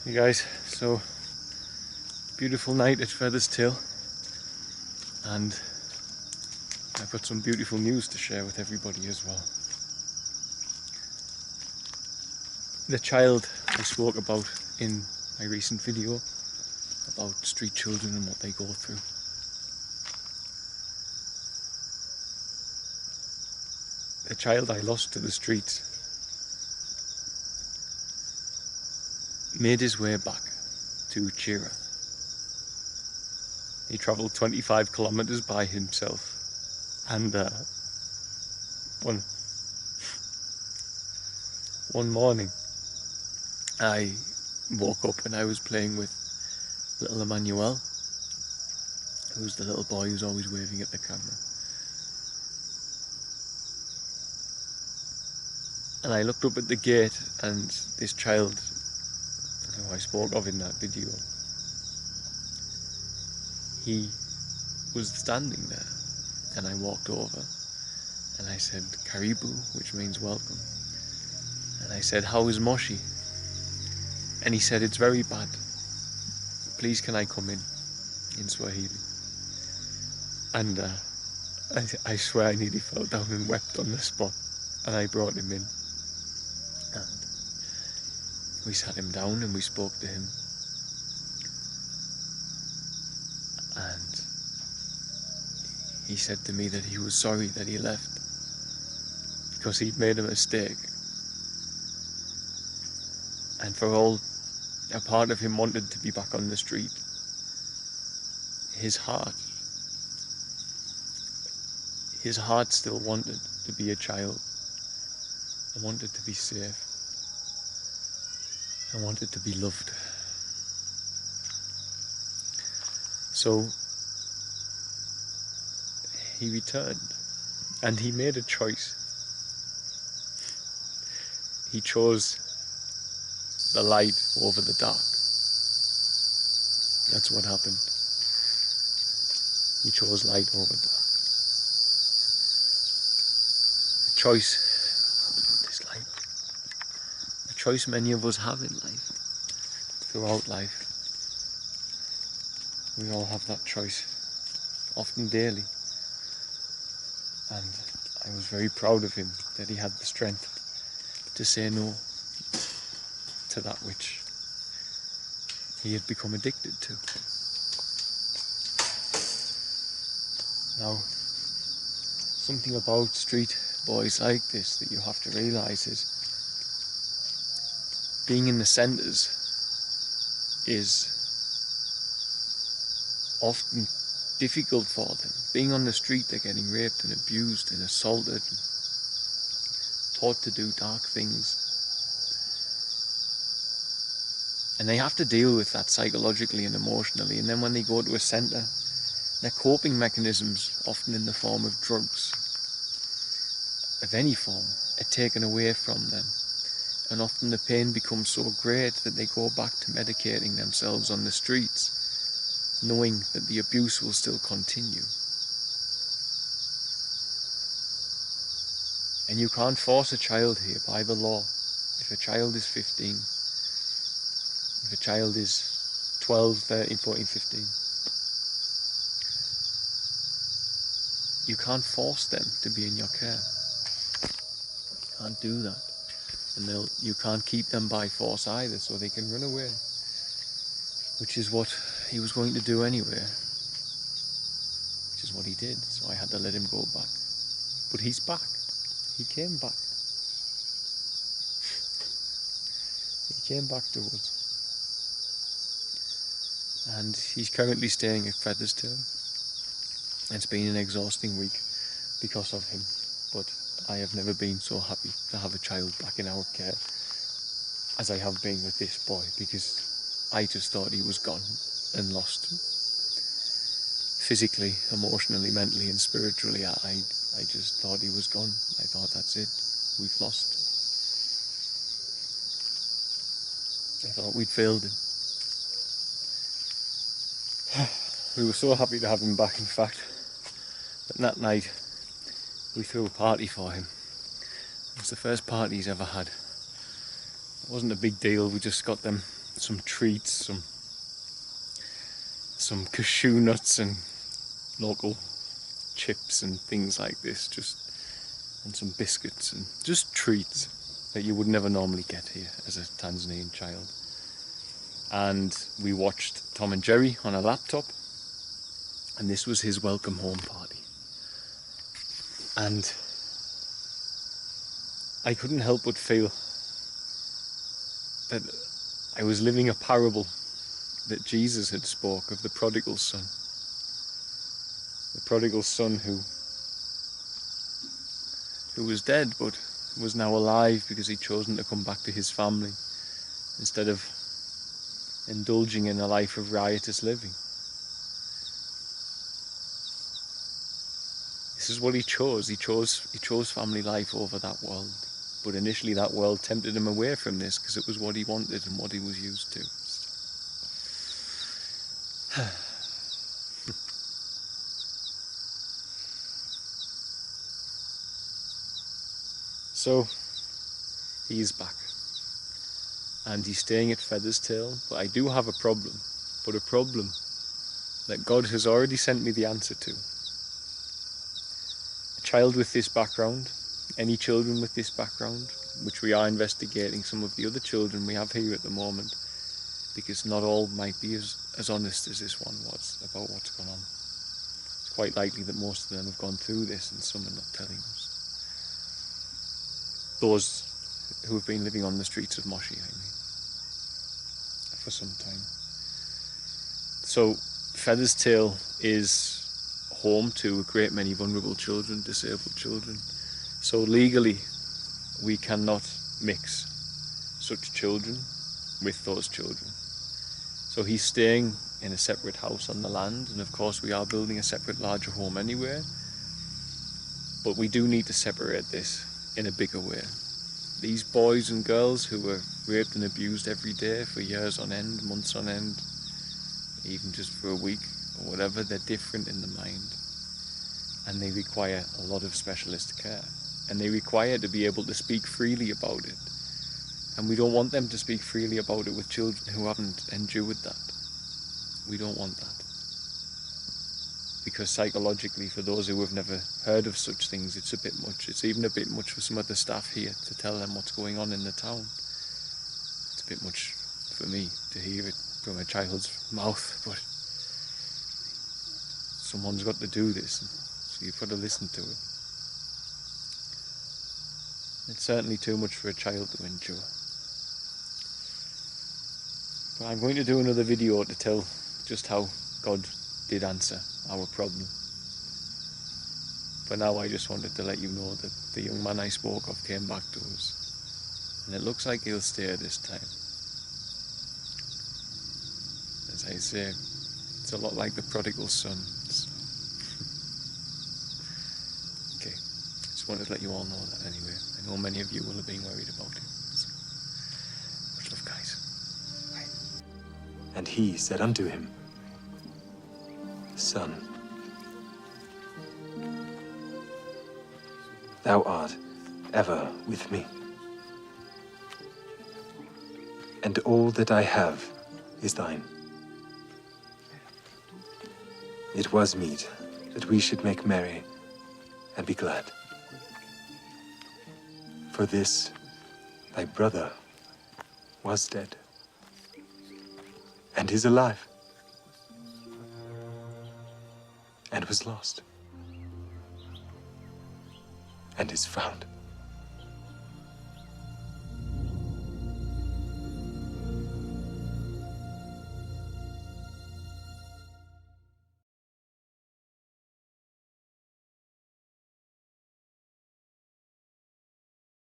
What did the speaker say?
Hey guys, so beautiful night at Feather's Tail, and I've got some beautiful news to share with everybody as well. The child I spoke about in my recent video about street children and what they go through. The child I lost to the streets made his way back to Chira. He travelled 25 kilometres by himself, and one morning I woke up and I was playing with little Emmanuel, who's the little boy who's always waving at the camera. And I looked up at the gate, and this child who I spoke of in that video, he was standing there, and I walked over and I said "Karibu," which means welcome, and I said, "How is Moshi?" And he said, "It's very bad. Please can I come in Swahili?" And I swear I nearly fell down and wept on the spot, and I brought him in. And we sat him down and we spoke to him, and he said to me that he was sorry that he left because he'd made a mistake, and for all a part of him wanted to be back on the street, his heart still wanted to be a child, and wanted to be safe, and wanted to be loved. So he returned, and he made a choice. He chose the light over the dark. That's what happened. He chose light over dark. A choice, this light, a choice many of us have in life, throughout life. We all have that choice, often daily. And I was very proud of him that he had the strength to say no to that which he had become addicted to. Now, something about street boys like this that you have to realise is being in the centres is often difficult for them. Being on the street, they're getting raped and abused and assaulted, and taught to do dark things. And they have to deal with that psychologically and emotionally, and then when they go to a centre, their coping mechanisms, often in the form of drugs, of any form, are taken away from them. And often the pain becomes so great that they go back to medicating themselves on the streets, knowing that the abuse will still continue. And you can't force a child here by the law. If a child is 15, if a child is 12, 13, 14, 15, you can't force them to be in your care. You can't do that. And you can't keep them by force either, so they can run away. Which is what he was going to do anyway. Which is what he did, so I had to let him go back. But he's back. He came back. He came back to us. And he's currently staying at Feather's Tail. It's been an exhausting week because of him, but I have never been so happy to have a child back in our care as I have been with this boy, because I just thought he was gone and lost. Physically, emotionally, mentally and spiritually, I just thought he was gone. I thought, that's it, we've lost. I thought we'd failed him. We were so happy to have him back, in fact, that night we threw a party for him. It was the first party he's ever had. It wasn't a big deal, we just got them some treats, some cashew nuts and local chips and things like this, and some biscuits and just treats that you would never normally get here as a Tanzanian child. And we watched Tom and Jerry on a laptop, and this was his welcome home party. And I couldn't help but feel that I was living a parable that Jesus had spoke of the prodigal son. The prodigal son who was dead but was now alive because he'd chosen to come back to his family instead of indulging in a life of riotous living. This is what he chose. He chose family life over that world. But initially that world tempted him away from this because it was what he wanted and what he was used to. So he's back. And he's staying at Feather's Tail. But I do have a problem. But a problem that God has already sent me the answer to. A child with this background, any children with this background, which we are investigating some of the other children we have here at the moment, because not all might be as honest as this one was about what's gone on. It's quite likely that most of them have gone through this and some are not telling us. Those who have been living on the streets of Moshi, I mean, for some time. So Feather's Tail is home to a great many vulnerable children, disabled children. So legally we cannot mix such children with those children. So he's staying in a separate house on the land, and of course we are building a separate larger home anyway, but we do need to separate this in a bigger way. These boys and girls who were raped and abused every day for years on end, months on end, even just for a week or whatever, they're different in the mind, and they require a lot of specialist care, and they require to be able to speak freely about it. And we don't want them to speak freely about it with children who haven't endured that. We don't want that. Because psychologically, for those who have never heard of such things, it's a bit much. It's even a bit much for some of the staff here to tell them what's going on in the town. It's a bit much for me to hear it from a child's mouth, but someone's got to do this, so you've got to listen to it. It's certainly too much for a child to endure. But I'm going to do another video to tell just how God did answer our problem. For now I just wanted to let you know that the young man I spoke of came back to us. And it looks like he'll stay this time. As I say, it's a lot like the prodigal son. So. Okay, just wanted to let you all know that anyway. I know many of you will have been worried about it. So. Much love, guys. Bye. And he said unto him, Son, thou art ever with me, and all that I have is thine. It was meet that we should make merry and be glad. For this thy brother was dead, and is alive, and was lost, and is found.